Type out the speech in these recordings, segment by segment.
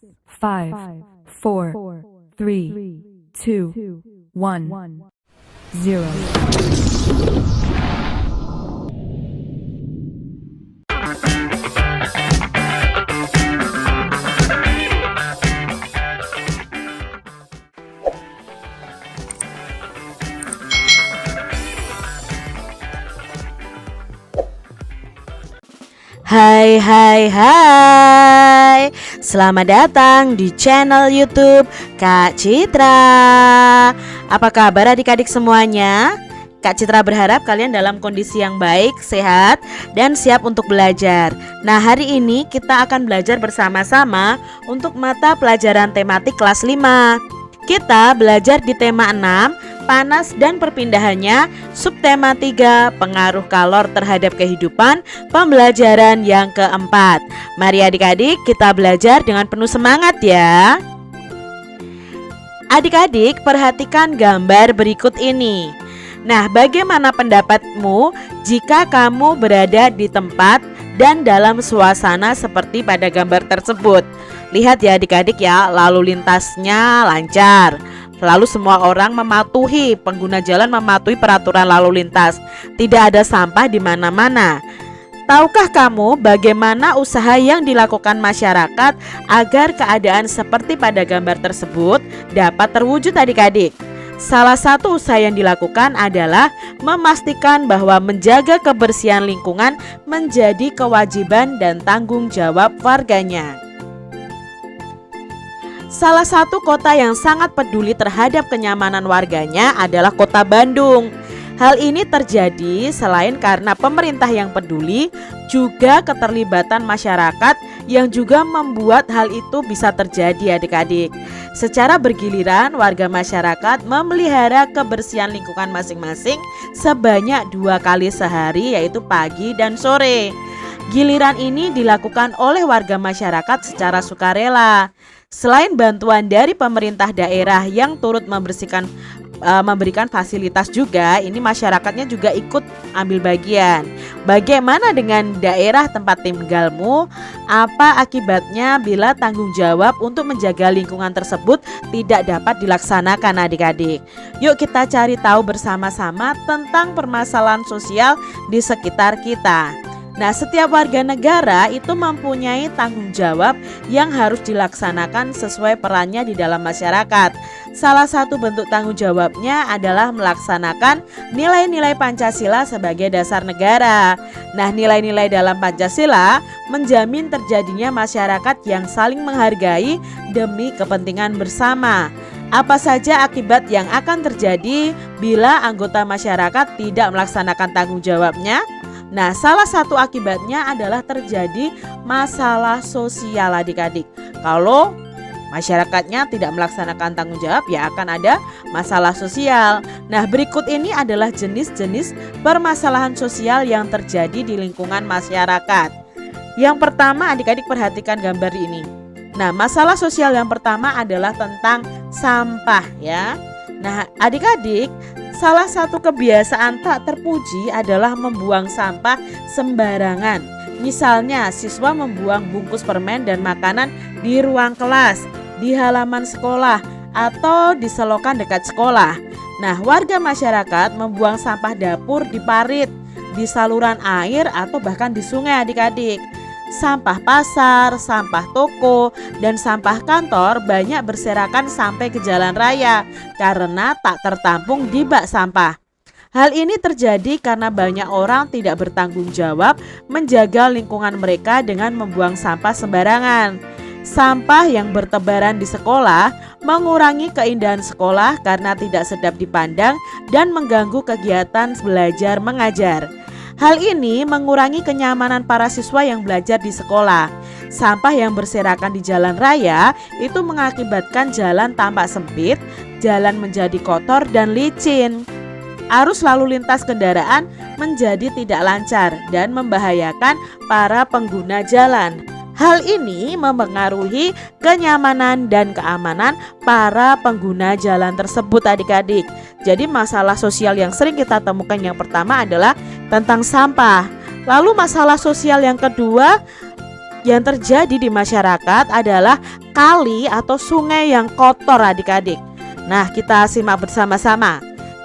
5, 4, 3, 2, 1, 0. Hai hai hai, selamat datang di channel YouTube Kak Citra. Apa kabar adik-adik semuanya? Kak Citra berharap kalian dalam kondisi yang baik, sehat, dan siap untuk belajar. Nah, hari ini kita akan belajar bersama-sama untuk mata pelajaran tematik kelas 5. Kita belajar di tema 6, panas dan perpindahannya, subtema 3, pengaruh kalor terhadap kehidupan, pembelajaran yang keempat. Mari adik-adik kita belajar dengan penuh semangat ya. Adik-adik perhatikan gambar berikut ini. Nah, bagaimana pendapatmu jika kamu berada di tempat dan dalam suasana seperti pada gambar tersebut? Lihat ya adik-adik ya, lalu lintasnya lancar. Lalu semua orang mematuhi, pengguna jalan mematuhi peraturan lalu lintas. Tidak ada sampah di mana-mana. Tahukah kamu bagaimana usaha yang dilakukan masyarakat agar keadaan seperti pada gambar tersebut dapat terwujud adik-adik? Salah satu usaha yang dilakukan adalah memastikan bahwa menjaga kebersihan lingkungan menjadi kewajiban dan tanggung jawab warganya. Salah satu kota yang sangat peduli terhadap kenyamanan warganya adalah Kota Bandung. Hal ini terjadi selain karena pemerintah yang peduli, juga keterlibatan masyarakat yang juga membuat hal itu bisa terjadi adik-adik. Secara bergiliran, warga masyarakat memelihara kebersihan lingkungan masing-masing sebanyak 2 kali sehari, yaitu pagi dan sore. Giliran ini dilakukan oleh warga masyarakat secara sukarela. Selain bantuan dari pemerintah daerah yang turut memberikan fasilitas juga, ini masyarakatnya juga ikut ambil bagian. Bagaimana dengan daerah tempat tinggalmu? Apa akibatnya bila tanggung jawab untuk menjaga lingkungan tersebut tidak dapat dilaksanakan adik-adik? Yuk kita cari tahu bersama-sama tentang permasalahan sosial di sekitar kita. Nah, setiap warga negara itu mempunyai tanggung jawab yang harus dilaksanakan sesuai perannya di dalam masyarakat. Salah satu bentuk tanggung jawabnya adalah melaksanakan nilai-nilai Pancasila sebagai dasar negara. Nah, nilai-nilai dalam Pancasila menjamin terjadinya masyarakat yang saling menghargai demi kepentingan bersama. Apa saja akibat yang akan terjadi bila anggota masyarakat tidak melaksanakan tanggung jawabnya? Nah, salah satu akibatnya adalah terjadi masalah sosial adik-adik. Kalau masyarakatnya tidak melaksanakan tanggung jawab, ya akan ada masalah sosial. Nah, berikut ini adalah jenis-jenis permasalahan sosial yang terjadi di lingkungan masyarakat. Yang pertama, adik-adik perhatikan gambar ini. Nah, masalah sosial yang pertama adalah tentang sampah ya. Nah, adik-adik, salah satu kebiasaan tak terpuji adalah membuang sampah sembarangan. Misalnya, siswa membuang bungkus permen dan makanan di ruang kelas, di halaman sekolah, atau di selokan dekat sekolah. Nah, warga masyarakat membuang sampah dapur di parit, di saluran air, atau bahkan di sungai adik-adik. Sampah pasar, sampah toko, dan sampah kantor banyak berserakan sampai ke jalan raya karena tak tertampung di bak sampah. Hal ini terjadi karena banyak orang tidak bertanggung jawab menjaga lingkungan mereka dengan membuang sampah sembarangan. Sampah yang bertebaran di sekolah mengurangi keindahan sekolah karena tidak sedap dipandang dan mengganggu kegiatan belajar mengajar. Hal ini mengurangi kenyamanan para siswa yang belajar di sekolah. Sampah yang berserakan di jalan raya itu mengakibatkan jalan tampak sempit, jalan menjadi kotor dan licin. Arus lalu lintas kendaraan menjadi tidak lancar dan membahayakan para pengguna jalan. Hal ini mempengaruhi kenyamanan dan keamanan para pengguna jalan tersebut adik-adik. Jadi masalah sosial yang sering kita temukan yang pertama adalah tentang sampah. Lalu masalah sosial yang kedua yang terjadi di masyarakat adalah kali atau sungai yang kotor adik-adik. Nah, kita simak bersama-sama.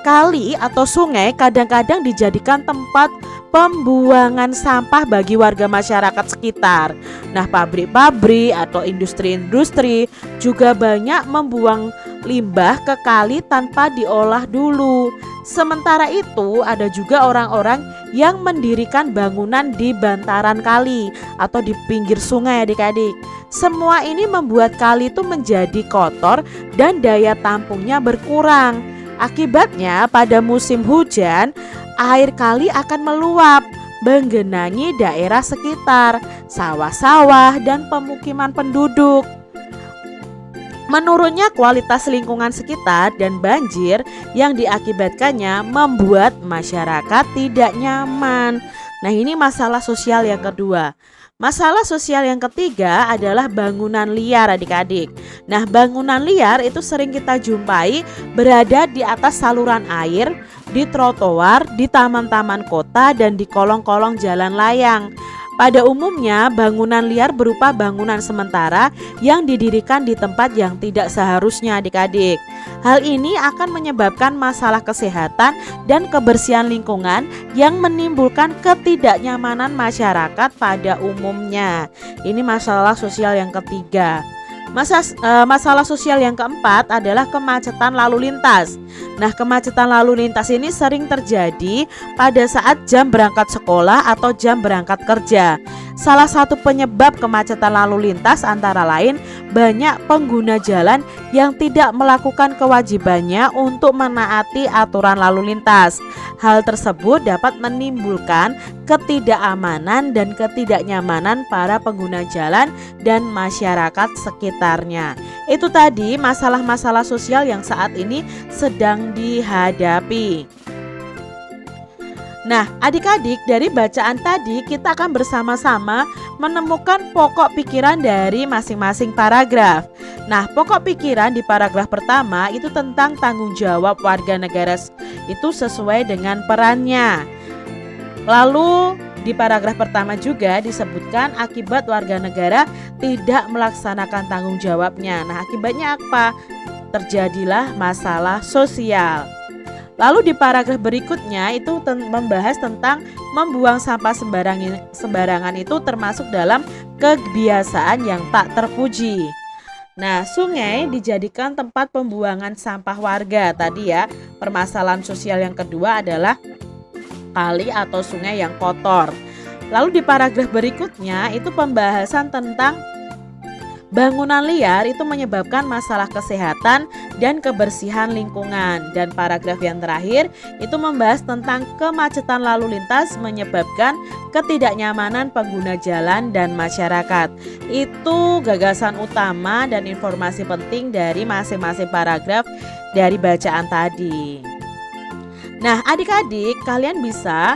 Kali atau sungai kadang-kadang dijadikan tempat pembuangan sampah bagi warga masyarakat sekitar. Nah, pabrik-pabrik atau industri-industri juga banyak membuang limbah ke kali tanpa diolah dulu. Sementara itu, ada juga orang-orang yang mendirikan bangunan di bantaran kali atau di pinggir sungai adik-adik. Semua ini membuat kali itu menjadi kotor dan daya tampungnya berkurang. Akibatnya pada musim hujan, air kali akan meluap menggenangi daerah sekitar, sawah-sawah dan pemukiman penduduk. Menurunnya kualitas lingkungan sekitar dan banjir yang diakibatkannya membuat masyarakat tidak nyaman. Nah, ini masalah sosial yang kedua. Masalah sosial yang ketiga adalah bangunan liar adik-adik. Nah, bangunan liar itu sering kita jumpai berada di atas saluran air, di trotoar, di taman-taman kota, dan di kolong-kolong jalan layang. Pada umumnya, bangunan liar berupa bangunan sementara yang didirikan di tempat yang tidak seharusnya adik-adik. Hal ini akan menyebabkan masalah kesehatan dan kebersihan lingkungan yang menimbulkan ketidaknyamanan masyarakat pada umumnya. Ini masalah sosial yang ketiga. Masalah sosial yang keempat adalah kemacetan lalu lintas. Nah, kemacetan lalu lintas ini sering terjadi pada saat jam berangkat sekolah atau jam berangkat kerja. Salah satu penyebab kemacetan lalu lintas antara lain banyak pengguna jalan yang tidak melakukan kewajibannya untuk menaati aturan lalu lintas. Hal tersebut dapat menimbulkan ketidakamanan dan ketidaknyamanan para pengguna jalan dan masyarakat sekitarnya. Itu tadi masalah-masalah sosial yang saat ini sedang dihadapi. Nah, adik-adik, dari bacaan tadi kita akan bersama-sama menemukan pokok pikiran dari masing-masing paragraf. Nah, pokok pikiran di paragraf pertama itu tentang tanggung jawab warga negara itu sesuai dengan perannya. Lalu di paragraf pertama juga disebutkan akibat warga negara tidak melaksanakan tanggung jawabnya. Nah, akibatnya apa? Terjadilah masalah sosial. Lalu di paragraf berikutnya itu membahas tentang membuang sampah sembarangan itu termasuk dalam kebiasaan yang tak terpuji. Nah, sungai dijadikan tempat pembuangan sampah warga. Tadi ya, permasalahan sosial yang kedua adalah kali atau sungai yang kotor. Lalu di paragraf berikutnya itu pembahasan tentang bangunan liar itu menyebabkan masalah kesehatan dan kebersihan lingkungan. Dan paragraf yang terakhir itu membahas tentang kemacetan lalu lintas menyebabkan ketidaknyamanan pengguna jalan dan masyarakat. Itu gagasan utama dan informasi penting dari masing-masing paragraf dari bacaan tadi. Nah, adik-adik, kalian bisa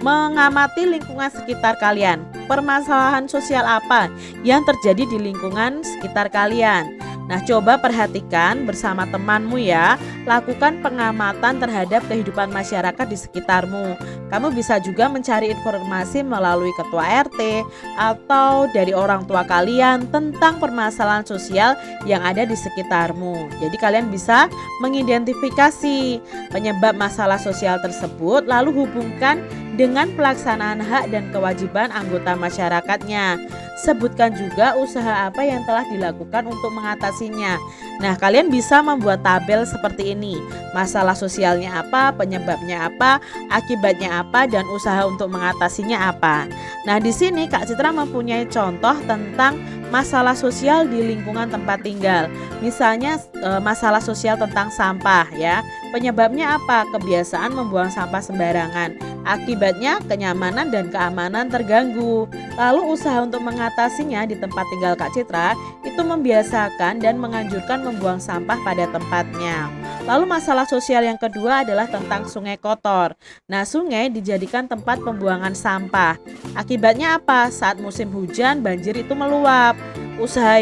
mengamati lingkungan sekitar kalian. Permasalahan sosial apa yang terjadi di lingkungan sekitar kalian? Nah, coba perhatikan bersama temanmu ya. Lakukan pengamatan terhadap kehidupan masyarakat di sekitarmu. Kamu bisa juga mencari informasi melalui ketua RT atau dari orang tua kalian tentang permasalahan sosial yang ada di sekitarmu. Jadi kalian bisa mengidentifikasi penyebab masalah sosial tersebut lalu hubungkan dengan pelaksanaan hak dan kewajiban anggota masyarakatnya. Sebutkan juga usaha apa yang telah dilakukan untuk mengatasinya. Nah, kalian bisa membuat tabel seperti ini. Masalah sosialnya apa, penyebabnya apa, akibatnya apa, dan usaha untuk mengatasinya apa. Nah, di sini Kak Citra mempunyai contoh tentang masalah sosial di lingkungan tempat tinggal. Misalnya masalah sosial tentang sampah ya. Penyebabnya apa? Kebiasaan membuang sampah sembarangan. Akibatnya kenyamanan dan keamanan terganggu. Lalu usaha untuk mengatasinya di tempat tinggal Kak Citra itu membiasakan dan menganjurkan membuang sampah pada tempatnya. Lalu masalah sosial yang kedua adalah tentang sungai kotor. Nah, sungai dijadikan tempat pembuangan sampah. Akibatnya apa? Saat musim hujan banjir itu meluap. Usaha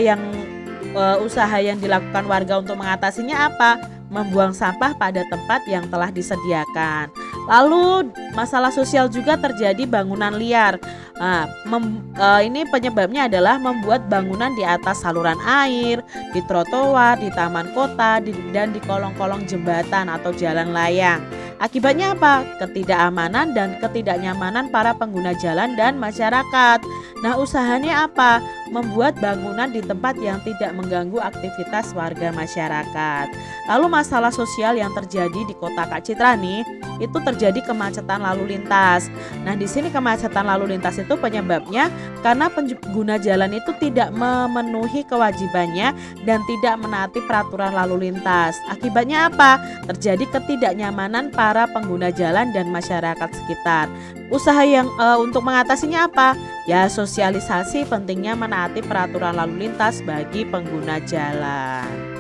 yang dilakukan warga untuk mengatasinya apa? Membuang sampah pada tempat yang telah disediakan. Lalu masalah sosial juga terjadi bangunan liar. Nah, ini penyebabnya adalah membuat bangunan di atas saluran air, di trotoar, di taman kota, dan di kolong-kolong jembatan atau jalan layang. Akibatnya apa? Ketidakamanan dan ketidaknyamanan para pengguna jalan dan masyarakat. Nah, usahanya apa? Membuat bangunan di tempat yang tidak mengganggu aktivitas warga masyarakat. Lalu masalah sosial yang terjadi di kota Kak Citra nih, itu terjadi kemacetan lalu lintas. Nah, di sini kemacetan lalu lintas itu penyebabnya karena pengguna jalan itu tidak memenuhi kewajibannya dan tidak menaati peraturan lalu lintas. Akibatnya apa? Terjadi ketidaknyamanan para pengguna jalan dan masyarakat sekitar. Usaha yang untuk mengatasinya apa? Ya, sosialisasi pentingnya menaati peraturan lalu lintas bagi pengguna jalan.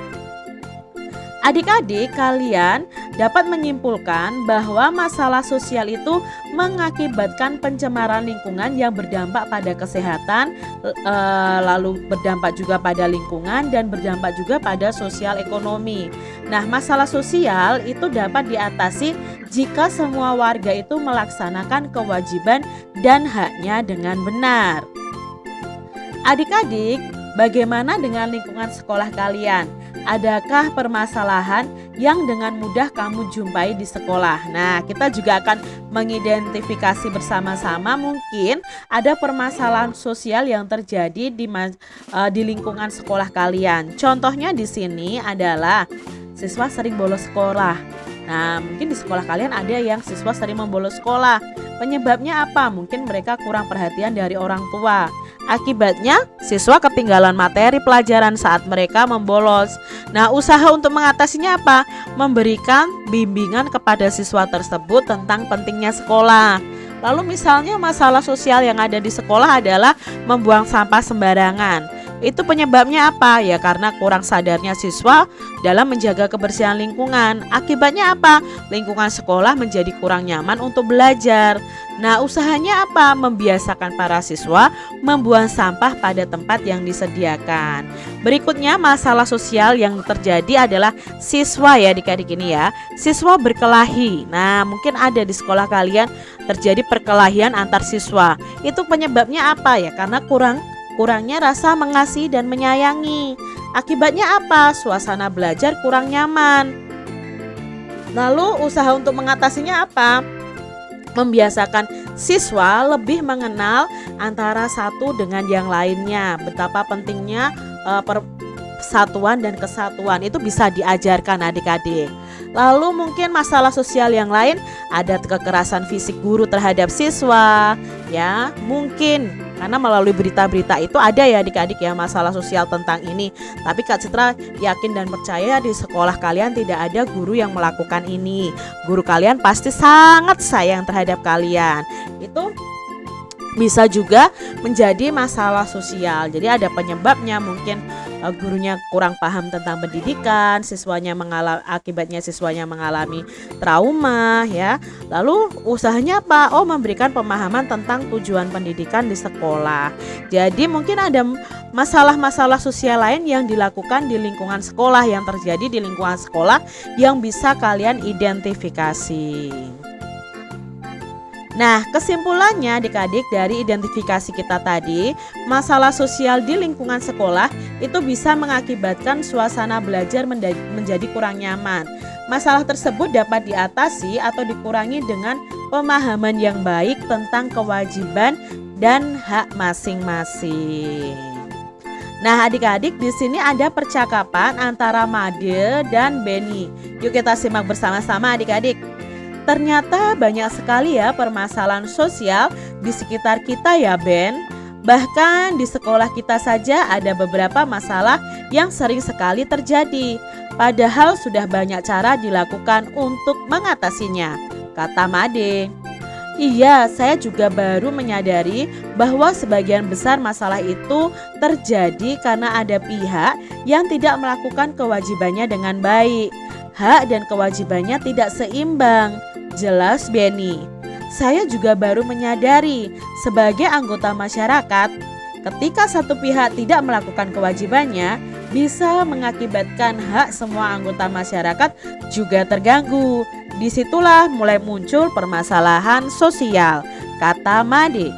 Adik-adik, kalian dapat menyimpulkan bahwa masalah sosial itu mengakibatkan pencemaran lingkungan yang berdampak pada kesehatan, lalu berdampak juga pada lingkungan dan berdampak juga pada sosial ekonomi. Nah, masalah sosial itu dapat diatasi jika semua warga itu melaksanakan kewajiban dan haknya dengan benar. Adik-adik, bagaimana dengan lingkungan sekolah kalian? Adakah permasalahan yang dengan mudah kamu jumpai di sekolah? Nah, kita juga akan mengidentifikasi bersama-sama mungkin ada permasalahan sosial yang terjadi di lingkungan sekolah kalian. Contohnya di sini adalah siswa sering bolos sekolah. Nah, mungkin di sekolah kalian ada yang siswa sering membolos sekolah. Penyebabnya apa? Mungkin mereka kurang perhatian dari orang tua. Akibatnya, siswa ketinggalan materi pelajaran saat mereka membolos. Nah, usaha untuk mengatasinya apa? Memberikan bimbingan kepada siswa tersebut tentang pentingnya sekolah. Lalu misalnya masalah sosial yang ada di sekolah adalah membuang sampah sembarangan. Itu penyebabnya apa? Ya karena kurang sadarnya siswa dalam menjaga kebersihan lingkungan. Akibatnya apa? Lingkungan sekolah menjadi kurang nyaman untuk belajar. Nah, usahanya apa? Membiasakan para siswa membuang sampah pada tempat yang disediakan. Berikutnya masalah sosial yang terjadi adalah siswa ya adik-adik ini ya. Siswa berkelahi. Nah, mungkin ada di sekolah kalian terjadi perkelahian antar siswa. Itu penyebabnya apa ya? Karena kurangnya rasa mengasihi dan menyayangi. Akibatnya apa? Suasana belajar kurang nyaman. Lalu usaha untuk mengatasinya apa? Membiasakan siswa lebih mengenal antara satu dengan yang lainnya. Betapa pentingnya persatuan dan kesatuan itu bisa diajarkan adik-adik. Lalu mungkin masalah sosial yang lain ada kekerasan fisik guru terhadap siswa, ya mungkin karena melalui berita-berita itu ada ya adik-adik ya masalah sosial tentang ini. Tapi Kak Citra yakin dan percaya di sekolah kalian tidak ada guru yang melakukan ini. Guru kalian pasti sangat sayang terhadap kalian. Itu bisa juga menjadi masalah sosial. Jadi ada penyebabnya, mungkin gurunya kurang paham tentang pendidikan, akibatnya siswanya mengalami trauma ya. Lalu usahanya apa? Oh, memberikan pemahaman tentang tujuan pendidikan di sekolah. Jadi mungkin ada masalah-masalah sosial lain yang dilakukan di lingkungan sekolah, yang terjadi di lingkungan sekolah yang bisa kalian identifikasi. Nah, kesimpulannya adik-adik dari identifikasi kita tadi, masalah sosial di lingkungan sekolah itu bisa mengakibatkan suasana belajar menjadi kurang nyaman. Masalah tersebut dapat diatasi atau dikurangi dengan pemahaman yang baik tentang kewajiban dan hak masing-masing. Nah, adik-adik, di sini ada percakapan antara Made dan Benny. Yuk kita simak bersama-sama adik-adik. Ternyata banyak sekali ya permasalahan sosial di sekitar kita ya Ben. Bahkan di sekolah kita saja ada beberapa masalah yang sering sekali terjadi. Padahal sudah banyak cara dilakukan untuk mengatasinya, kata Made. Iya, saya juga baru menyadari bahwa sebagian besar masalah itu terjadi karena ada pihak yang tidak melakukan kewajibannya dengan baik. Hak dan kewajibannya tidak seimbang. Jelas Benny. Saya juga baru menyadari sebagai anggota masyarakat, ketika satu pihak tidak melakukan kewajibannya, bisa mengakibatkan hak semua anggota masyarakat juga terganggu. Disitulah mulai muncul permasalahan sosial, kata Made.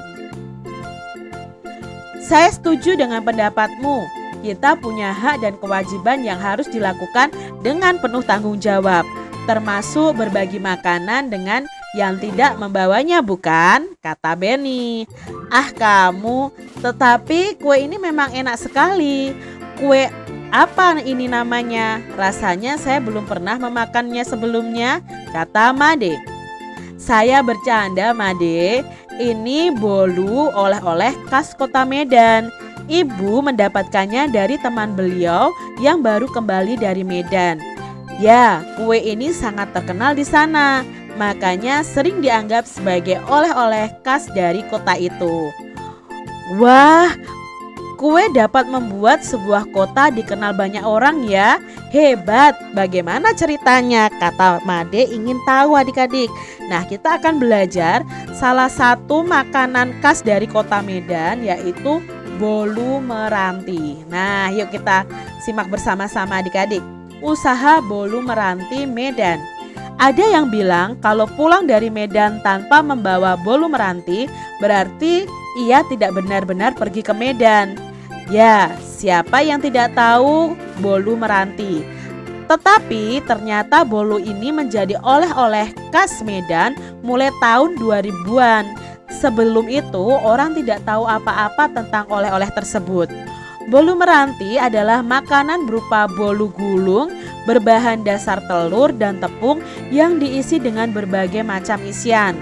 Saya setuju dengan pendapatmu. Kita punya hak dan kewajiban yang harus dilakukan dengan penuh tanggung jawab, termasuk berbagi makanan dengan yang tidak membawanya, bukan? Kata Benny. Ah kamu, tetapi kue ini memang enak sekali. Kue apa ini namanya? Rasanya saya belum pernah memakannya sebelumnya, kata Made. Saya bercanda, Made. Ini bolu oleh-oleh khas kota Medan. Ibu mendapatkannya dari teman beliau yang baru kembali dari Medan. Ya, kue ini sangat terkenal di sana. Makanya sering dianggap sebagai oleh-oleh khas dari kota itu. Wah, kue dapat membuat sebuah kota dikenal banyak orang ya. Hebat, bagaimana ceritanya? Kata Made ingin tahu adik-adik. Nah, kita akan belajar salah satu makanan khas dari kota Medan, yaitu bolu meranti. Nah, yuk kita simak bersama-sama adik-adik. Usaha bolu meranti Medan. Ada yang bilang kalau pulang dari Medan tanpa membawa bolu meranti berarti ia tidak benar-benar pergi ke Medan. Ya, siapa yang tidak tahu bolu meranti? Tetapi ternyata bolu ini menjadi oleh-oleh khas Medan mulai tahun 2000-an. Sebelum itu orang tidak tahu apa-apa tentang oleh-oleh tersebut. Bolu meranti adalah makanan berupa bolu gulung berbahan dasar telur dan tepung yang diisi dengan berbagai macam isian.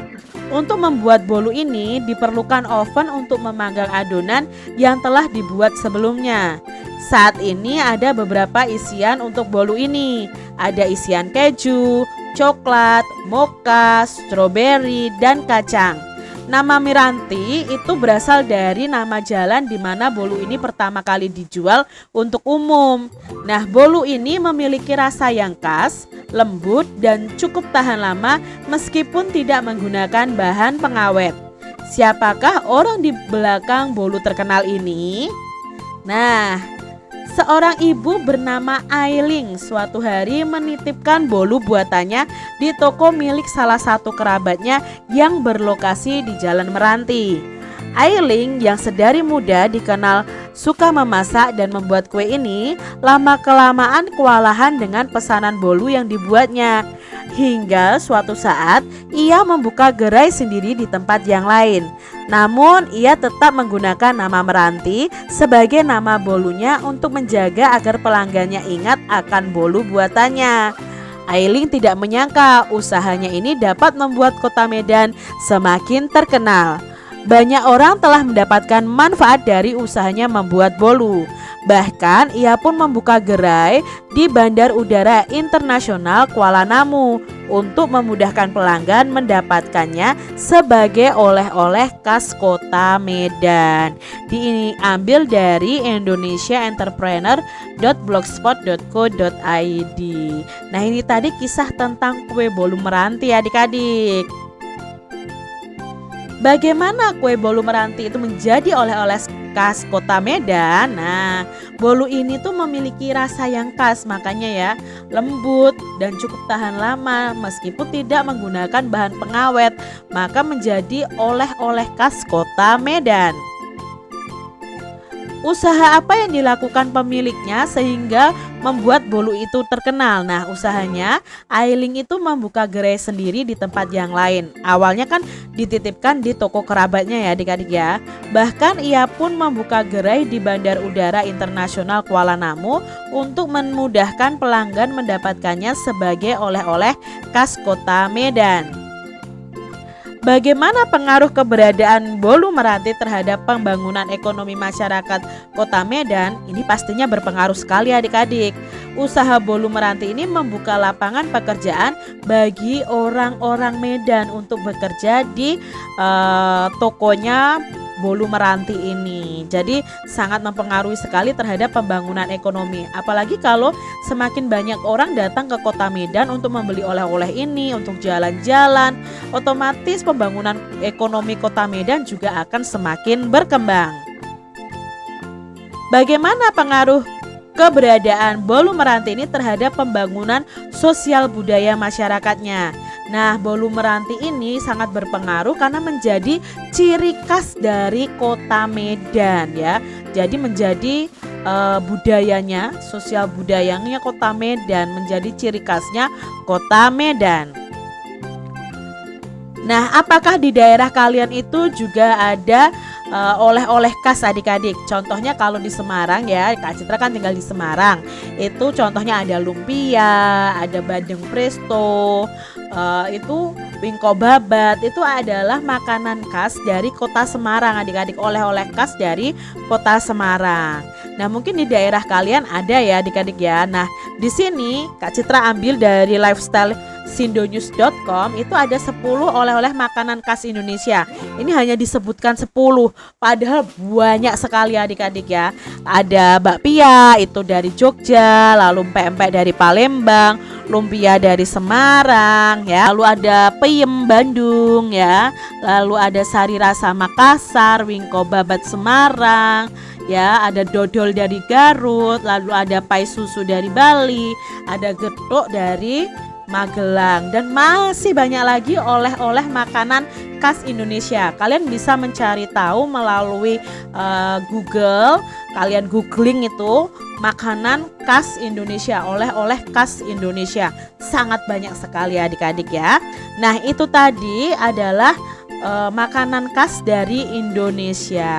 Untuk membuat bolu ini diperlukan oven untuk memanggang adonan yang telah dibuat sebelumnya. Saat ini ada beberapa isian untuk bolu ini. Ada isian keju, coklat, mocha, stroberi, dan kacang. Nama Miranti itu berasal dari nama jalan di mana bolu ini pertama kali dijual untuk umum. Nah, bolu ini memiliki rasa yang khas, lembut, dan cukup tahan lama meskipun tidak menggunakan bahan pengawet. Siapakah orang di belakang bolu terkenal ini? Nah, seorang ibu bernama Ailing suatu hari menitipkan bolu buatannya di toko milik salah satu kerabatnya yang berlokasi di Jalan Meranti. Ailing yang sedari muda dikenal suka memasak dan membuat kue ini, lama-kelamaan kewalahan dengan pesanan bolu yang dibuatnya. Hingga suatu saat ia membuka gerai sendiri di tempat yang lain. Namun ia tetap menggunakan nama Meranti sebagai nama bolunya untuk menjaga agar pelanggannya ingat akan bolu buatannya. Ailing tidak menyangka usahanya ini dapat membuat kota Medan semakin terkenal. Banyak orang telah mendapatkan manfaat dari usahanya membuat bolu. Bahkan ia pun membuka gerai di Bandar Udara Internasional Kuala Namu untuk memudahkan pelanggan mendapatkannya sebagai oleh-oleh khas kota Medan. Diambil dari indonesiaentrepreneur.blogspot.co.id. Nah, ini tadi kisah tentang kue bolu meranti adik-adik. Bagaimana kue bolu meranti itu menjadi oleh-oleh khas kota Medan? Nah, bolu ini tuh memiliki rasa yang khas, makanya ya lembut dan cukup tahan lama meskipun tidak menggunakan bahan pengawet, maka menjadi oleh-oleh khas kota Medan. Usaha apa yang dilakukan pemiliknya sehingga membuat bolu itu terkenal? Nah, usahanya Ailing itu membuka gerai sendiri di tempat yang lain. Awalnya kan dititipkan di toko kerabatnya ya adik-adik ya. Bahkan ia pun membuka gerai di Bandar Udara Internasional Kuala Namu untuk memudahkan pelanggan mendapatkannya sebagai oleh-oleh khas kota Medan. Bagaimana pengaruh keberadaan bolu meranti terhadap pembangunan ekonomi masyarakat kota Medan? Ini pastinya berpengaruh sekali adik-adik. Usaha bolu meranti ini membuka lapangan pekerjaan bagi orang-orang Medan untuk bekerja di tokonya bolu meranti ini. Jadi sangat mempengaruhi sekali terhadap pembangunan ekonomi. Apalagi kalau semakin banyak orang datang ke kota Medan untuk membeli oleh-oleh ini, untuk jalan-jalan, otomatis pembangunan ekonomi kota Medan juga akan semakin berkembang. Bagaimana pengaruh keberadaan bolu meranti ini terhadap pembangunan sosial budaya masyarakatnya? Nah, bolu meranti ini sangat berpengaruh karena menjadi ciri khas dari kota Medan ya. Jadi menjadi budayanya, sosial budayanya kota Medan, menjadi ciri khasnya kota Medan. Nah, apakah di daerah kalian itu juga ada oleh-oleh khas adik-adik? Contohnya kalau di Semarang ya, Kak Citra kan tinggal di Semarang. Itu contohnya ada lumpia, ada bandeng presto, itu wingko babat. Itu adalah makanan khas dari kota Semarang adik-adik, oleh-oleh khas dari kota Semarang. Nah, mungkin di daerah kalian ada ya adik-adik ya. Nah, di sini Kak Citra ambil dari lifestyle sindonews.com, itu ada 10 oleh-oleh makanan khas Indonesia. Ini hanya disebutkan 10, padahal banyak sekali adik-adik ya. Ada bakpia itu dari Jogja, lalu empek-empek dari Palembang, lumpia dari Semarang ya. Lalu ada peyem Bandung ya. Lalu ada sari rasa Makassar, wingko babat Semarang. Ya, ada dodol dari Garut, lalu ada pai susu dari Bali, ada getuk dari Magelang, dan masih banyak lagi oleh-oleh makanan khas Indonesia. Kalian bisa mencari tahu melalui Google, kalian googling itu makanan khas Indonesia, oleh-oleh khas Indonesia. Sangat banyak sekali adik-adik ya. Nah, itu tadi adalah makanan khas dari Indonesia.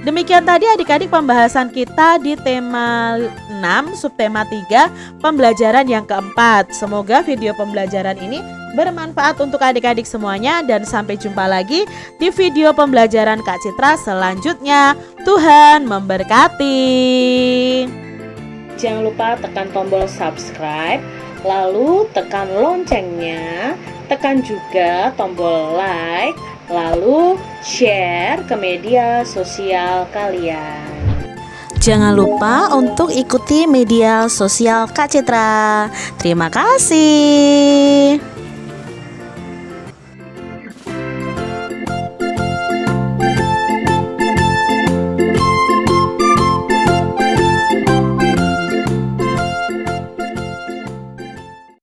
Demikian tadi adik-adik pembahasan kita di tema 6, subtema 3, pembelajaran yang keempat. Semoga video pembelajaran ini bermanfaat untuk adik-adik semuanya, dan sampai jumpa lagi di video pembelajaran Kak Citra selanjutnya. Tuhan memberkati. Jangan lupa tekan tombol subscribe, lalu tekan loncengnya, tekan juga tombol like, lalu share ke media sosial kalian. Jangan lupa untuk ikuti media sosial Kak Citra. Terima kasih.